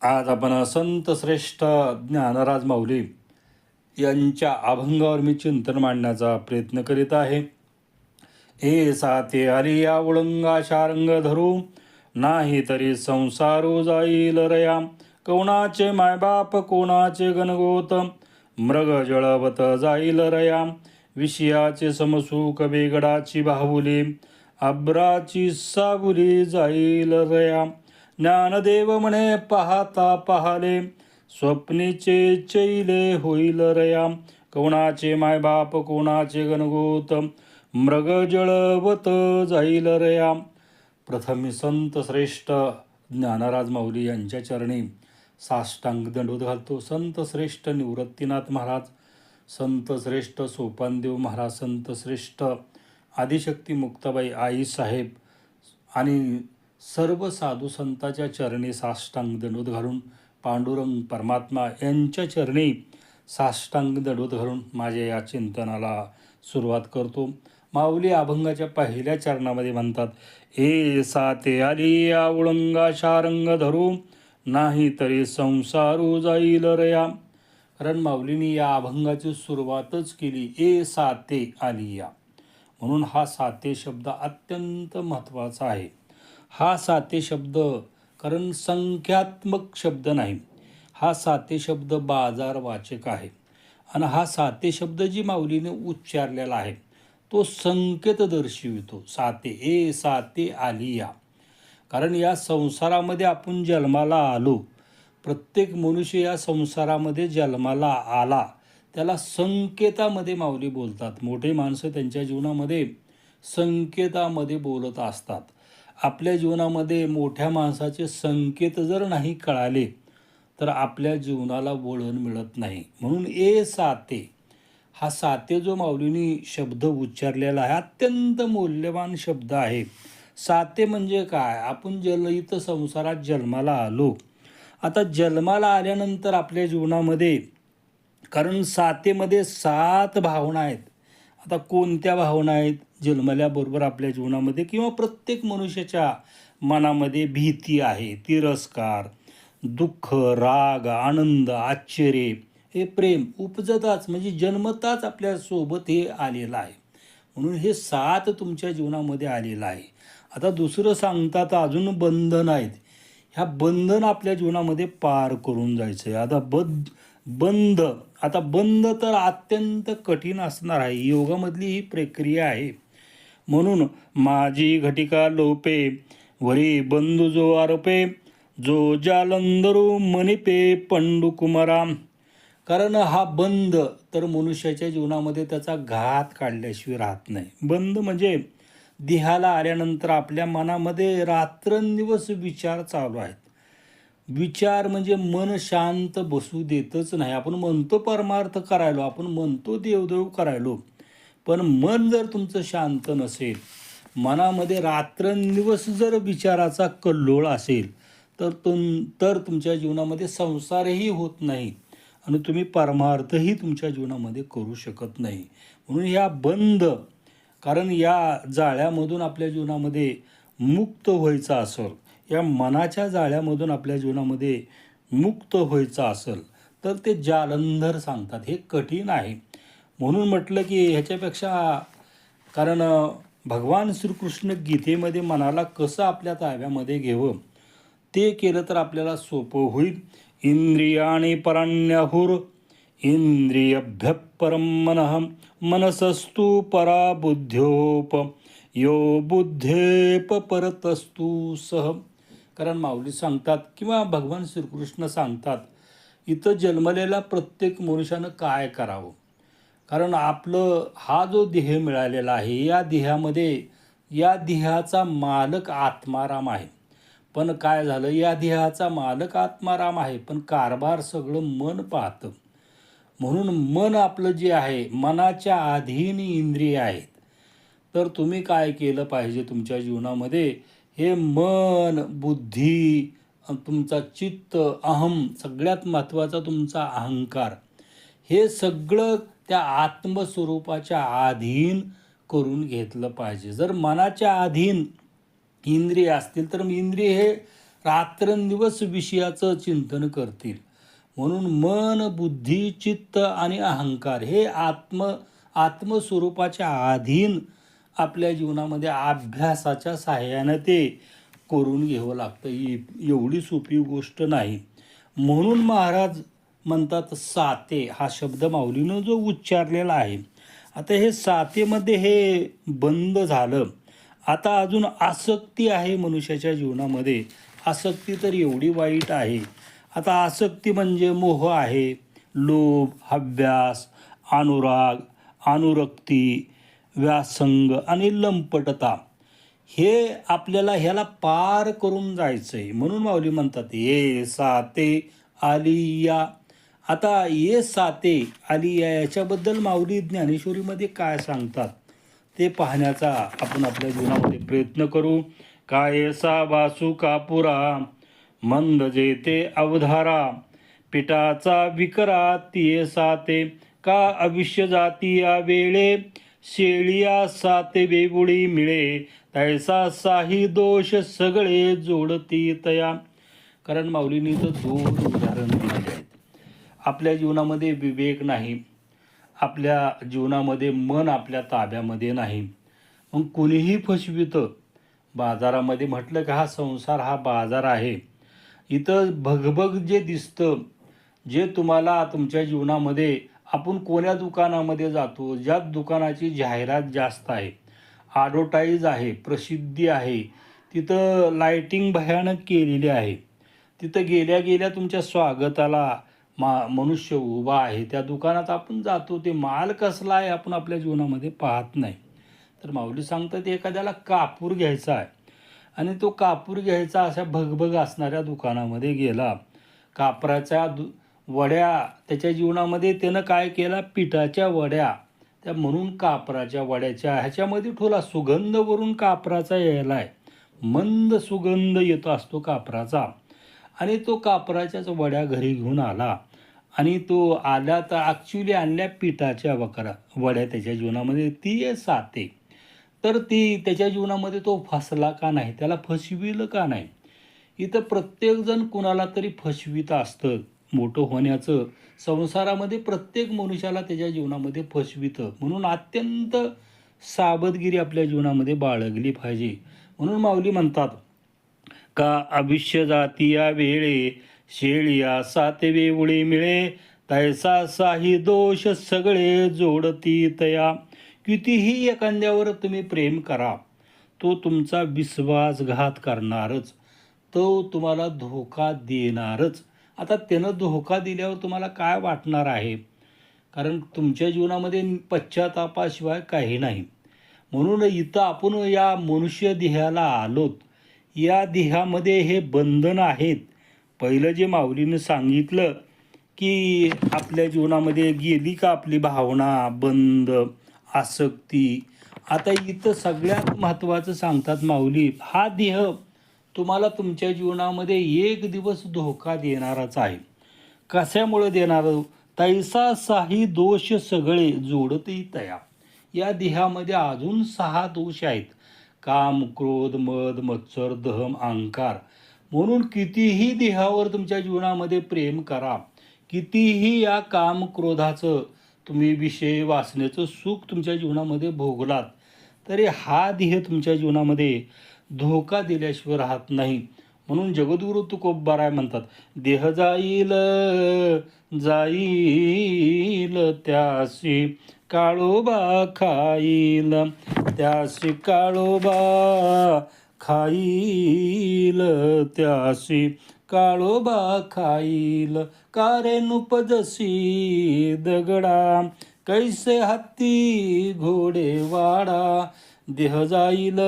आज आपण संत श्रेष्ठ ज्ञानराज माऊली यांच्या अभंगावर मी चिंतन मांडण्याचा प्रयत्न करीत आहे. ए साते आली या ओळंगा शारंग धरू, नाही तरी संसारू जाईल रया. कोणाचे मायबाप कोणाचे गणगोत, मृग जळवत जाईल रया. विषयाचे समसुख बेगडाची बाहुली, अब्राची साबुली जाईल रया. ज्ञानदेव म्हणे पाहता पाहाले, स्वप्नीचे चैले होईल रया. कोणाचे मायबाप कोणाचे गणगोत, मृग जळवत जाईल रया. प्रथम मी संत श्रेष्ठ ज्ञानराज माऊली यांच्या चरणी साष्टांग दंडवत घालतो. संत श्रेष्ठ निवृत्तीनाथ महाराज, संत श्रेष्ठ सोपानदेव महाराज, संत श्रेष्ठ आदिशक्ती मुक्ताबाई आई साहेब आणि सर्व साधू संतांच्या चरणी साष्टांग दंडवत घालून, पांडुरंग परमात्मा यांच्या चरणी साष्टांग दंडवत घालून माझ्या या चिंतनाला सुरुवात करतो. माऊली अभंगाच्या पहिल्या चरणामध्ये म्हणतात, ए साते आली या ओळंगा शारंग धरू, नाही तरी संसारू जाईल रया. कारण माऊलींनी या अभंगाची सुरुवातच केली ए साते आली या म्हणून. हा साते शब्द अत्यंत महत्त्वाचा आहे. हा साते शब्द कारण संख्यात्मक शब्द नाही, हा साते शब्द बाजारवाचक आहे. आणि हा साते शब्द जी माऊलीने उच्चारलेला आहे तो संकेत दर्शवितो. साते ए साते आली या. कारण या संसारामध्ये आपण जन्माला आलो, प्रत्येक मनुष्य या संसारामध्ये जन्माला आला त्याला संकेतामध्ये माऊली बोलतात. मोठे माणसं त्यांच्या जीवनामध्ये संकेतामध्ये बोलत असतात. आपल्या जीवनामध्ये मोठ्या माणसाचे संकेत जर नाही कळाले तर आपल्या जीवनाला वळण मिळत नाही. म्हणून ए साते, हा साते जो माऊलींनी शब्द उच्चारलेला आहे अत्यंत मौल्यवान शब्द आहे. साते म्हणजे काय? आपण इथं संसारात जन्माला आलो. आता जन्माला आल्यानंतर आपल्या जीवनामध्ये, कारण सातेमध्ये 7 भावना आहेत. आता कोणत्या भावना आहेत? जन्मल्याबरोबर आपल्या जीवनामध्ये किंवा प्रत्येक मनुष्याच्या मनामध्ये भीती आहे, तिरस्कार, दुःख, राग, आनंद, आश्चर्य, हे प्रेम उपजताच म्हणजे जन्मताच आपल्यासोबत हे आलेलं आहे. म्हणून हे 7 तुमच्या जीवनामध्ये आलेलं आहे. आता दुसरं सांगतात अजून बंधन आहेत. ह्या बंधन आपल्या जीवनामध्ये पार करून जायचं आहे. आता बंध, आता बंध तर अत्यंत कठीण असणार आहे. योगामधली ही प्रक्रिया आहे. म्हणून माझी घटिका लोपे, वरी बंधू जो आरोपे, जो जालंधरू मनिपे पंडू कुमारा. कारण हा बंध तर मनुष्याच्या जीवनामध्ये त्याचा घात काढल्याशिवाय राहत नाही. बंध म्हणजे देहाला आल्यानंतर आपल्या मनामध्ये रात्रंदिवस विचार चालू आहेत. विचार म्हणजे मन शांत बसू देतच नाही. आपण म्हणतो परमार्थ करायलो, आपण म्हणतो देवदेव करायलो, पण मन जर तुमचं शांत नसेल, मनामध्ये रात्रंदिवस जर विचाराचा कल्लोळ असेल तर तुमच्या जीवनामध्ये संसारही होत नाही आणि तुम्ही परमार्थही तुमच्या जीवनामध्ये करू शकत नाही. म्हणून ह्या बंध, कारण या जाळ्यामधून आपल्या जीवनामध्ये मुक्त व्हायचं असेल, या मनाच्या जाळ्यामधून आपल्या जीवनामध्ये मुक्त व्हायचं असेल तर ते जालंधर सांगतात. हे कठीण आहे. म्हणून म्हटलं की ह्याच्यापेक्षा, कारण भगवान श्रीकृष्ण गीतेमध्ये मनाला कसं आपल्या ताब्यामध्ये घ्यावं ते केलं तर आपल्याला सोपं होईल. इंद्रियाणि पराण्याहुर इंद्रियभ्य परम मनः, मनसस्तु परा बुद्ध्योप यो बुद्धेप परतस्तु सह. कारण माऊली सांगतात किंवा भगवान श्रीकृष्ण सांगतात, इथं जन्मलेल्या प्रत्येक मनुष्यानं काय करावं. कारण आपलं हा जो देह मिळालेला आहे, या देहाचा मालक आत्माराम आहे. पण काय झालं, या देहाचा मालक आत्माराम आहे पण कारभार सगळं मन पाहतं. म्हणून मन आपलं जे आहे, मनाच्या अधीन इंद्रिय आहेत. तर तुम्ही काय केलं पाहिजे तुमच्या जीवनामध्ये, हे मन, बुद्धी, तुमचा चित्त, अहम, सगळ्यात महत्त्वाचा तुमचा अहंकार, हे सगळं त्या आत्मस्वरूपाच्या अधीन करून घेतलं पाहिजे. जर मनाच्या अधीन इंद्रिय असतील तर इंद्रिय हे रात्रंदिवस विषयाचं चिंतन करतील. म्हणून मन, बुद्धी, चित्त आणि अहंकार हे आत्मस्वरूपाच्या अधीन आपल्या जीवनामध्ये अभ्यासाच्या सहाय्यानं ते करून घ्यावं लागतं. एवढी सोपी गोष्ट नाही. म्हणून महाराज म्हणतात साते हा शब्द माऊलीनं जो उच्चारलेला आहे. आता हे सातेमध्ये हे बंद झालं. आता अजून आसक्ती आहे मनुष्याच्या जीवनामध्ये. आसक्ती तर एवढी वाईट आहे. आता आसक्ती म्हणजे मोह आहे, लोभ, हव्यास, अनुराग, अनुरक्ती, व्यासंग आणि लंपटता. हे आपल्याला ह्याला पार करून जायचं आहे. म्हणून माऊली म्हणतात ये साते आली या. आता ये साते आली या याच्याबद्दल माऊली ज्ञानेश्वरीमध्ये काय सांगतात ते पाहण्याचा आपण आपल्या जीवनामध्ये प्रयत्न करू. कायसा वासू कापुरा मंद जेते अवधारा, पिठाचा विकरा तिये साते का अविष्य जाती या वेळे, शेळिया साते वेगुळी मिळे तैसा साही दोष सगळे जोडती तया. कारण माऊलींनी तर 2 उदाहरण दिलेले आहेत. आपल्या जीवनामध्ये विवेक नाही, आपल्या जीवनामध्ये मन आपल्या ताब्यामध्ये नाही. मग कुणीही फसवितं. बाजारामध्ये म्हटलं की हा संसार हा बाजार आहे. इथं भगभग जे दिसतं, जे तुम्हाला तुमच्या जीवनामध्ये आपण कोण्या दुकानामध्ये जातो, ज्या दुकानाची जाहिरात जास्त आहे, ॲडव्हर्टाईज आहे, प्रसिद्धी आहे, तिथं लाईटिंग भयानक केलेली आहे. तिथं गेल्या गेल्या तुमच्या स्वागताला मनुष्य उभा आहे. त्या दुकानात आपण जातो, ते माल कसला आहे आपण आपल्या जीवनामध्ये पाहत नाही. तर माऊली सांगतात एखाद्याला कापूर घ्यायचा आहे आणि तो कापूर घ्यायचा अशा भगभग असणाऱ्या दुकानामध्ये गेला. कापराच्या वड्या त्याच्या जीवनामध्ये त्यानं काय केला, पिठाच्या वड्या त्या म्हणून कापराच्या वड्याच्या ह्याच्यामध्ये ठेवला. सुगंध वरून कापराचा यायला आहे, मंद सुगंध येतो असतो कापराचा. आणि तो कापराच्याच वड्या घरी घेऊन आला आणि तो आला तर ॲक्च्युली आणल्या पिठाच्या वड्या त्याच्या जीवनामध्ये. ती साते. तर ती त्याच्या जीवनामध्ये तो फसला का नाही, त्याला फसविलं का नाही. इथं प्रत्येकजण कुणाला तरी फसवित असतं. मोठं होण्याचं संसारामध्ये प्रत्येक मनुष्याला त्याच्या जीवनामध्ये फसवितं. म्हणून अत्यंत सावधगिरी आपल्या जीवनामध्ये बाळगली पाहिजे. म्हणून माऊली म्हणतात का अविष्य जाती या वेळे, शेळिया साते वेगुळी मिळे तैसा साही दोष सगळे जोडती तया. कितीही एखाद्यावर तुम्ही प्रेम करा, तो तुमचा विश्वासघात करणारच, तो तुम्हाला धोका देणारच. आता त्यानं धोका दिल्यावर तुम्हाला काय वाटणार आहे, कारण तुमच्या जीवनामध्ये पश्चातापाशिवाय काही नाही. म्हणून इथं आपण या मनुष्य देहाला आलोत. या देहामध्ये हे बंधन आहेत. पहिलं जे माऊलीनं सांगितलं की आपल्या जीवनामध्ये गेली का आपली भावना, बंध, आसक्ती. आता इथं सगळ्यात महत्त्वाचं सांगतात माऊली, हा देह तुम्हाला तुमच्या जीवनामध्ये एक दिवस धोका देणाराच आहे. कशामुळे देणार, तैसा साही दोष सगळे जोडती तया. या देहामध्ये अजून 6 दोष आहेत, काम, क्रोध, मद, मत्सर, दहम, अहंकार. म्हणून कितीही देहावर तुमच्या जीवनामध्ये प्रेम करा, कितीही या काम क्रोधाचं तुम्ही विषय वासनेचं सुख तुमच्या जीवनामध्ये भोगलात, तरी हा देह तुमच्या जीवनामध्ये धोका दिल्याशिवाय राहत नाही. म्हणून जगद्गुरु तुकोबाराय म्हणतात, देह जाईल जाईल त्यासी काळोबा खाईल, त्यासी काळोबा खाईल, त्यासी काळोबा खाईल. कारे नुपजसी दगडा, कैसे हत्ती घोडे वाडा. देह जाईल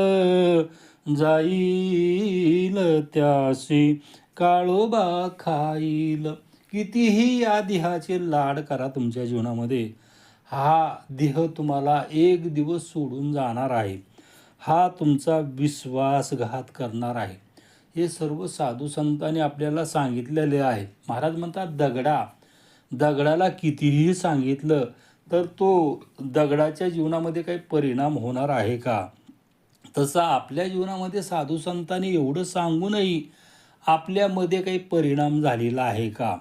जाईल त्यासी काळोबा खाईल. कितीही या देहाचे लाड करा तुमच्या जीवनामध्ये, हा देह तुम्हाला एक दिवस सोडून जाणार आहे. हा तुमचा विश्वासघात करणार आहे. हे सर्व साधू संतांनी आपल्याला सांगितलेले आहे. महाराज म्हणतात दगडाला कितीही सांगितलं तर तो दगडाच्या जीवनामध्ये काही परिणाम होणार आहे का. तसं आपल्या जीवनामध्ये साधू संतांनी एवढं सांगूनही आपल्यामध्ये काही परिणाम झालेला आहे का?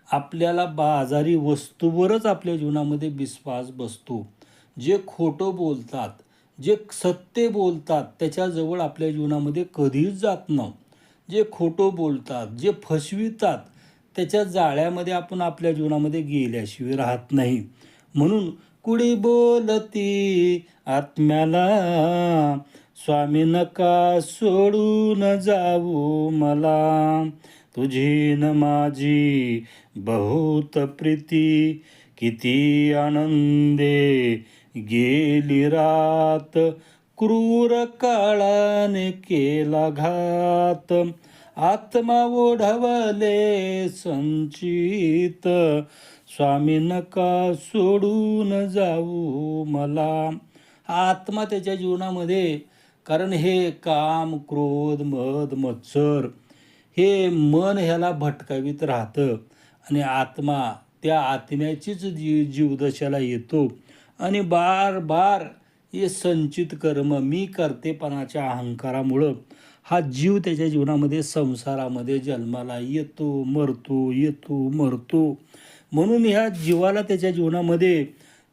आपल्याला बाजारी वस्तूवरच आपल्या जीवनामध्ये विश्वास बसतो. जे खोटं बोलतात, जे सत्य बोलतात त्याच्याजवळ आपल्या जीवनामध्ये कधीच जात नाही. जे खोटं बोलतात, जे फसवितात त्याच्या जाळ्यामध्ये आपण आपल्या जीवनामध्ये गेल्याशिवाय राहत नाही. म्हणून कुणी बोलती आत्म्याला, स्वामी नका सोडून जाऊ मला. तुझी न माझी बहुत प्रीती, किती आनंदे गेली रात, क्रूर काळाने केला घात. आत्मा ओढवले संचित, स्वामी नका सोडून जाऊ मला. आत्मा त्याच्या जीवनामध्ये, कारण हे काम, क्रोध, मद, मत्सर हे मन ह्याला भटकावीत राहतं आणि आत्मा त्या आत्म्याचीच जीवदशाला येतो आणि बार बार हे संचित कर्म, मी करतेपणाच्या अहंकारामुळं हा जीव त्याच्या जीवनामध्ये संसारामध्ये जन्माला येतो, मरतो, येतो, मरतो. म्हणून ह्या जीवाला त्याच्या जीवनामध्ये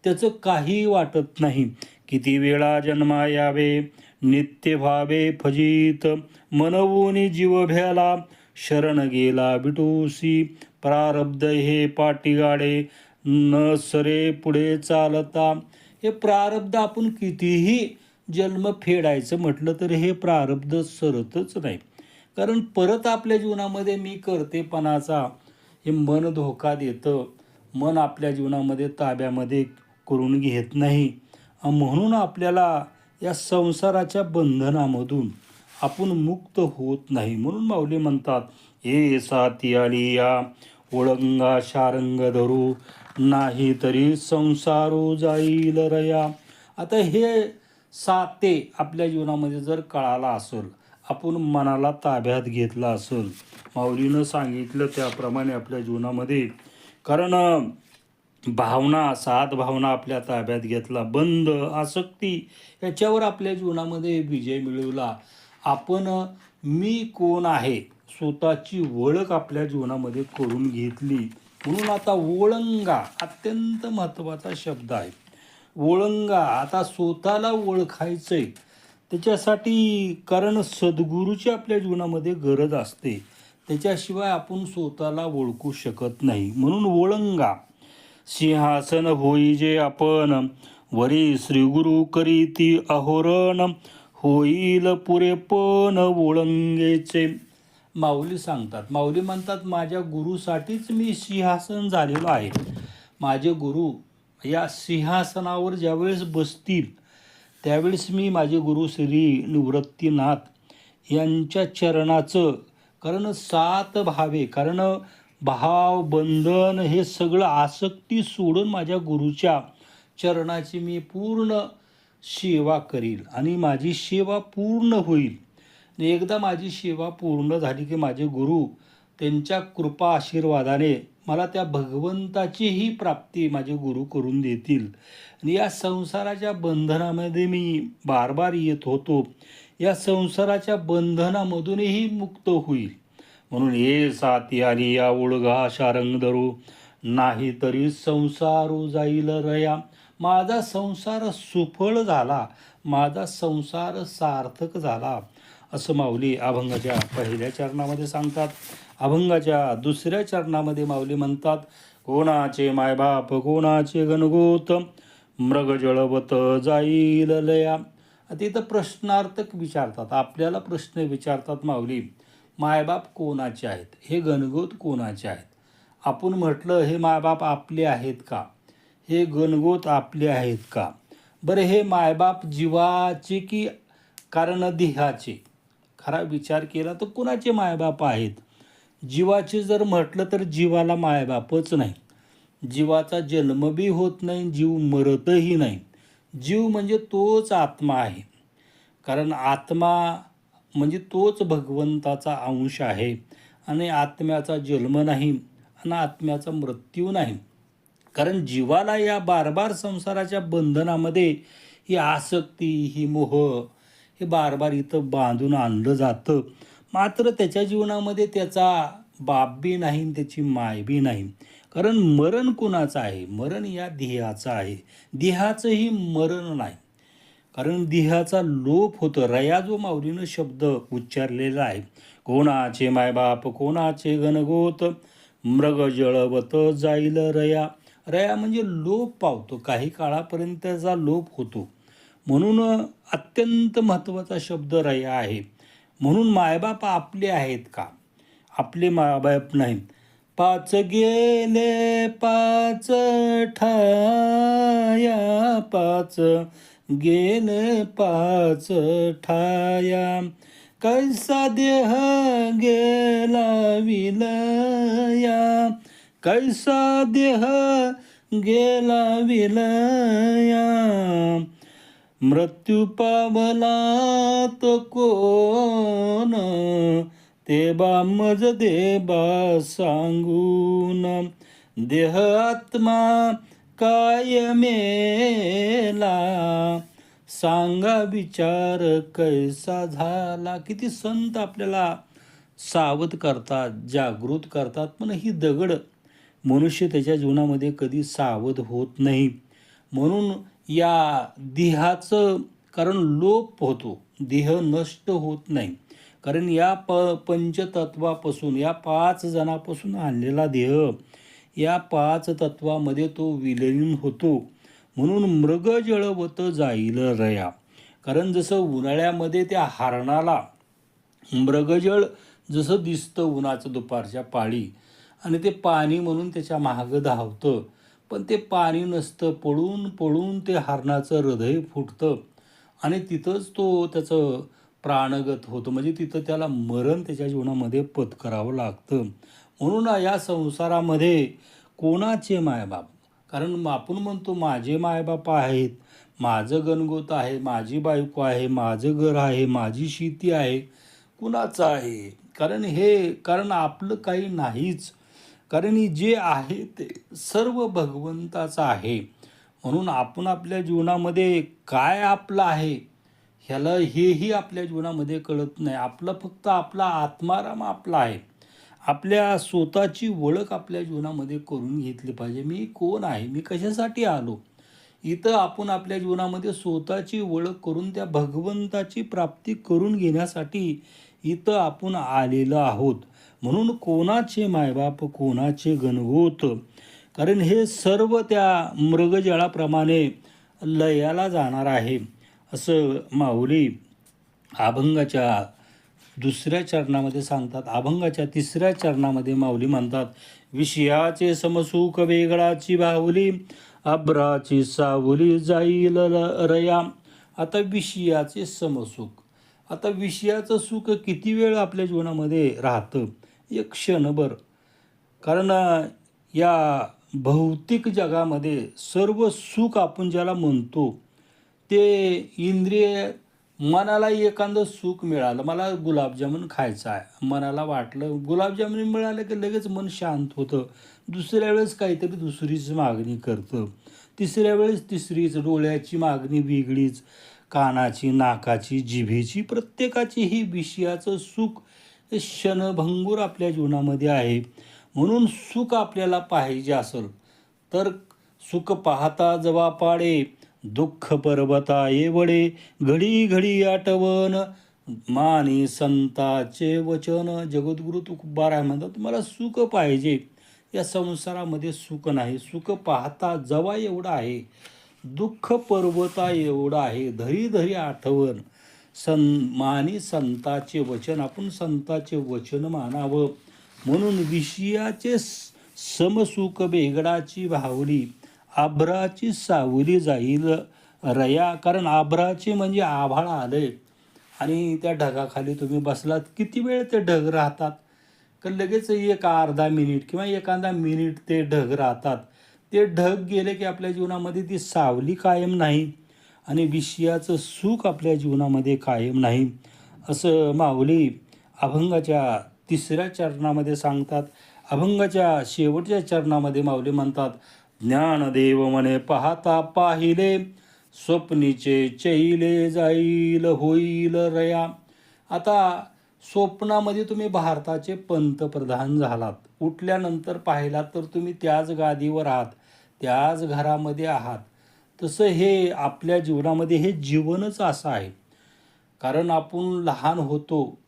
त्याचं काही वाटत नाही. किती वेळा जन्मा यावे, नित्य भावे फजित, मनवूनी जीव भ्याला, शरण गेला विटूसी. प्रारब्ध हे पाटीगाडे, न सरे पुढे चालता. हे प्रारब्ध आपण कितीही जन्म फेडायचं म्हटलं तर हे प्रारब्ध सरतच नाही. कारण परत आपल्या जीवनामध्ये मी करतेपणाचा हे मन धोका देतं. मन आपल्या जीवनामध्ये ताब्यामध्ये करून घेत नाही. म्हणून आपल्याला या संसाराच्या बंधनामधून आपण मुक्त होत नाही. म्हणून माऊली म्हणतात, ए साती आली या ओळंगा शारंग धरू, नाही तरी संसारो जाईल रया. आता हे साते आपल्या जीवनामध्ये जर कळाला असेल, आपण मनाला ताब्यात घेतला असेल, माऊलीनं सांगितलं त्याप्रमाणे आपल्या जीवनामध्ये, कारण भावना, 7 भावना आपल्या ताब्यात घेतला, बंध, आसक्ती याच्यावर आपल्या जीवनामध्ये विजय मिळवला. आपण मी कोण आहे स्वतःची ओळख आपल्या जीवनामध्ये करून घेतली. म्हणून आता ओळंगा अत्यंत महत्त्वाचा शब्द आहे. ओळंगा, आता स्वतःला ओळखायचं आहे त्याच्यासाठी, कारण सद्गुरूची आपल्या जीवनामध्ये गरज असते. त्याच्याशिवाय आपण स्वतःला ओळखू शकत नाही. म्हणून ओळंगा. सिंहासन होई जे आपण, वरी श्रीगुरु करीती अहोरण, होईल पुरेपण ओळंगेचे. माऊली सांगतात, माऊली म्हणतात, माझ्या गुरुसाठीच मी सिंहासन झालेलो आहे. माझे गुरु या सिंहासनावर ज्यावेळेस बसतील त्यावेळेस मी माझे गुरु श्री निवृत्तीनाथ यांच्या चरणाचं, कारण 7 भावे, कारण भाव, बंधन हे सगळं आसक्ती सोडून माझ्या गुरुच्या चरणाची मी पूर्ण सेवा करील आणि माझी सेवा पूर्ण होईल. एकदा माझी सेवा पूर्ण झाली की माझे गुरु त्यांच्या कृपा आशीर्वादाने मला त्या भगवंताचीही प्राप्ती माझे गुरु करून देतील. आणि या संसाराच्या बंधनामध्ये मी बार बार येत होतो, या संसाराच्या बंधनामधूनही मुक्त होईल. म्हणून ए साती आली या ओळगा शारंग धरू, नाही तरी संसारो जाईल रया. माझा संसार सुफळ झाला, माझा संसार सार्थक झाला, असं माऊली अभंगाच्या 1ल्या चरणामध्ये सांगतात. अभंगाच्या 2ऱ्या चरणामध्ये माऊली म्हणतात, कोणाचे मायबाप कोणाचे गणगोत, मृग जळवत जाईल लया. तिथं प्रश्नार्थक विचारतात, आपल्याला प्रश्न विचारतात माऊली, मायबाप कोणाचे आहेत, हे गणगोत कोणाचे आहेत. आपण म्हटलं हे मायबाप आपले आहेत का, हे गणगोत आपले आहेत का. बरं, हे मायबाप जीवाचे की कारण देहाचे, खरा विचार केला तर कुणाचे मायबाप आहेत. जीवाचे जर म्हटलं तर जीवाला मायबापच नाही. जीवाचा जन्म बी होत नाही, जीव मरतही नाही. जीव म्हणजे तोच आत्मा आहे, कारण आत्मा म्हणजे तोच भगवंताचा अंश आहे आणि आत्म्याचा जन्म नाही आणि आत्म्याचा मृत्यू नाही. कारण जीवाला या बार संसाराच्या बंधनामध्ये ही आसक्ती, ही मोह हे बार इथं बांधून आणलं जातं. मात्र त्याच्या जीवनामध्ये त्याचा बाप बी नाही आणि त्याची माय बी नाही. कारण मरण कुणाचं आहे? मरण या देहाचं आहे. देहाचंही मरण नाही. कारण देहाचा लोप होतो. रया जो माऊलीनं शब्द उच्चारलेला आहे, कोणाचे मायबाप कोणाचे गणगोत, मृग जळवत जाईल रया. रया म्हणजे लोप पावतो, काही काळापर्यंत त्याचा लोप होतो. म्हणून अत्यंत महत्त्वाचा शब्द रया आहे. म्हणून मायबाप आपले आहेत का? आपले मायबाप नाहीत. पाच गेले पाच ठाया, पाच गेले पाच ठाया, कैसा देह गेला विलया, कैसा देह गेला विलया, मृत्यू पावला तो कोण, ते बा मज देबा सांगून, देह आत्मा काय मेला, सांगा विचार कैसा झाला. किती संत आपल्याला सावध करतात, जागृत करतात, पण ही दगड मनुष्य त्याच्या जीवनामध्ये कधी सावध होत नाही. म्हणून या देहाचं कारण लोप होतो, देह नष्ट होत नाही. कारण या पंचतत्वापासून, या 5 जणांपासून आणलेला देह या 5 तत्वामध्ये तो विलीन होतो. म्हणून मृग जळवत जाईल रया. कारण जसं उन्हाळ्यामध्ये त्या हरणाला मृगजळ जसं दिसतं उन्हाचं दुपारच्या पाळी, आणि ते पाणी म्हणून त्याच्या मागं धावतं, पण ते पाणी नसतं. पळून पळून ते हरणाचं हृदय फुटतं आणि तिथंच तो त्याचं प्राणगत होतं. म्हणजे तिथं त्याला मरण त्याच्या जीवनामध्ये पत्करावं लागतं. म्हणून या संसारामध्ये कोणाचे मायबाप, कारण आपण म्हणतो माझे मायबाप आहेत, माझं गणगोत आहे, माझी बायको आहे, माझं घर आहे, माझी शेती आहे. कुणाचं आहे? कारण आपलं काही नाहीच. कारण जे आहे ते सर्व भगवंताचं आहे. म्हणून आपण आपल्या जीवनामध्ये काय आपलं आहे ह्याला हेही आपल्या जीवनामध्ये कळत नाही. आपलं फक्त आपला आत्माराम आपला आहे. आपल्या स्वतःची ओळख आपल्या जीवनामध्ये करून घेतली पाहिजे. मी कोण आहे? मी कशासाठी आलो? इथं आपण आपल्या जीवनामध्ये स्वतःची ओळख करून त्या भगवंताची प्राप्ती करून घेण्यासाठी इथं आपण आलेलो आहोत. म्हणून कोणाचे मायबाप कोणाचे गणगोत, कारण हे सर्व त्या मृगजळाप्रमाणे लयाला जाणार आहे. असं माऊली अभंगाच्या 2ऱ्या चरणामध्ये सांगतात. अभंगाच्या 3ऱ्या चरणामध्ये माऊली म्हणतात, विषयाचे समसुख वेगळाची बाहुली, अब्राची सावली जाईल रया. आता विषयाचे समसुख, आता विषयाचं सुख किती वेळ आपल्या जीवनामध्ये राहतं? एक क्षणभर. कारण या भौतिक जगामध्ये सर्व सुख आपण ज्याला म्हणतो ते इंद्रिय, मनाला एखादं सुख मिळालं, मला गुलाबजामुन खायचं आहे, मनाला वाटलं गुलाबजामुन मिळालं की लगेच मन शांत होतं. दुसऱ्या वेळेस काहीतरी दुसरीच मागणी करतं, तिसऱ्या वेळेस तिसरीच, डोळ्याची मागणी वेगळीच, कानाची, नाकाची, जिभेची, प्रत्येकाची ही विषयाचं सुख हे क्षणभंगूर आपल्या जीवनामध्ये आहे. म्हणून सुख आपल्याला पाहिजे असेल तर सुख पाहता जवा पाडे, दुःख पर्वता येवडे, घडी घडी आठवण मानी संताचे वचन. जगद्गुरु तुकोबाराय म्हणतात, तुम्हाला सुख पाहिजे, या संसारामध्ये सुख नाही. सुख पाहता जवा एवढं आहे, दुःख पर्वता एवढं आहे, धरी धरी आठवण मानी संताचे वचन. आपण संताचे वचन मानावं. म्हणून विषयाचे समसुख बेगडाची भावली, आभ्राची सावली जाईल रया. कारण आभ्राची म्हणजे आभाळ आलंय आणि त्या ढगाखाली तुम्ही बसलात, किती वेळ ते ढग राहतात? तर लगेच एक अर्धा मिनिट किंवा एखादा मिनिट ते ढग राहतात. ते ढग गेले की आपल्या जीवनामध्ये ती सावली कायम नाही आणि विषयाचं सुख आपल्या जीवनामध्ये कायम नाही. असं माऊली अभंगाच्या 3ऱ्या चरणामध्ये सांगतात. अभंगाच्या शेवटच्या चरणामध्ये माऊली म्हणतात, ज्ञानदेव म्हणे पाहता पाहिले, स्वप्नीचे चैले जाईल होईल रया. आता स्वप्नामध्ये तुम्ही भारताचे पंतप्रधान झालात, उठल्यानंतर पाहिलात तर तुम्ही त्याच गादीवर आहात, त्याच घरामध्ये आहात. तसं हे आपल्या जीवनामध्ये हे जीवनच असं आहे. कारण आपण लहान होतो.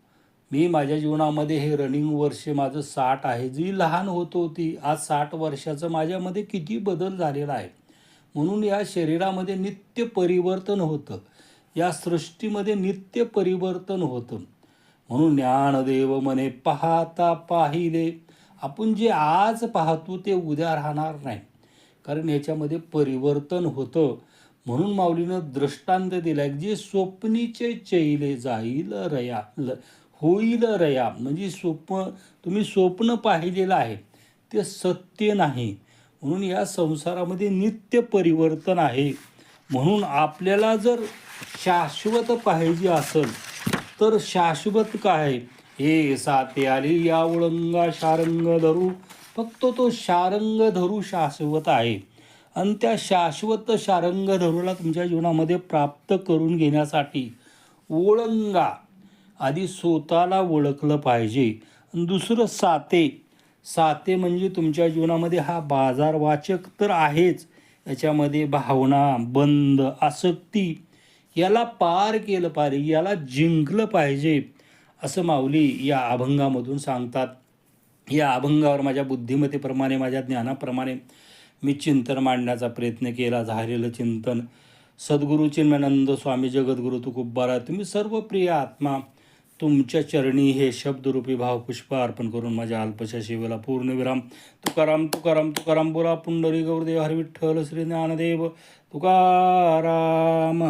मी माझ्या जीवनामध्ये हे रनिंग वर्ष माझं 60 आहे. जी लहान होतो ती आज 60 वर्षाचं माझ्यामध्ये किती बदल झालेला आहे. म्हणून या शरीरामध्ये नित्य परिवर्तन होतं. या सृष्टीमध्ये नित्य परिवर्तन होतं. म्हणून ज्ञानदेव म्हणे पाहता पाहिले. आपण जे आज पाहतो ते उद्या राहणार नाही. कारण याच्यामध्ये परिवर्तन होतं. म्हणून माऊलीनं दृष्टांत दिला आहे, जे स्वप्नीचे चैले जाईल रया होईल रया. म्हणजे तुम्ही स्वप्न पाहिलेलं आहे ते सत्य नाही. म्हणून या संसारामध्ये नित्य परिवर्तन आहे. म्हणून आपल्याला जर शाश्वत पाहिजे असेल तर शाश्वत काय? हे साते आली या उळंगा शारंग धरू. फक्त तो शारंग धरू शाश्वत आहे. आणि त्या शाश्वत शारंग धरूला तुमच्या जीवनामध्ये प्राप्त करून घेण्यासाठी ओळंगा आधी स्वतःला ओळखलं पाहिजे. दुसरं साते म्हणजे तुमच्या जीवनामध्ये हा बाजारवाचक तर आहेच, याच्यामध्ये भावना, बंध, आसक्ती याला पार केलं पाहिजे, याला जिंकलं पाहिजे असं माऊली या अभंगामधून सांगतात. या अभंगावर माझ्या बुद्धिमत्तेप्रमाणे, माझ्या ज्ञानाप्रमाणे मी चिंतन मांडण्याचा प्रयत्न केला. झालेलं चिंतन सद्गुरू चिन्मयानंद स्वामी जगद्गुरू तुकोबारा तुम्ही सर्व प्रिय आत्मा तुमच्या चरणी हे शब्दरूपी भावपुष्प अर्पण करून माझ्या अल्पशा सेवेला पूर्णविराम. तुकाराम तुकाराम तुकाराम बोला. पुंडरी गौरदेव हरी विठ्ठल श्री ज्ञानदेव तुकाराम.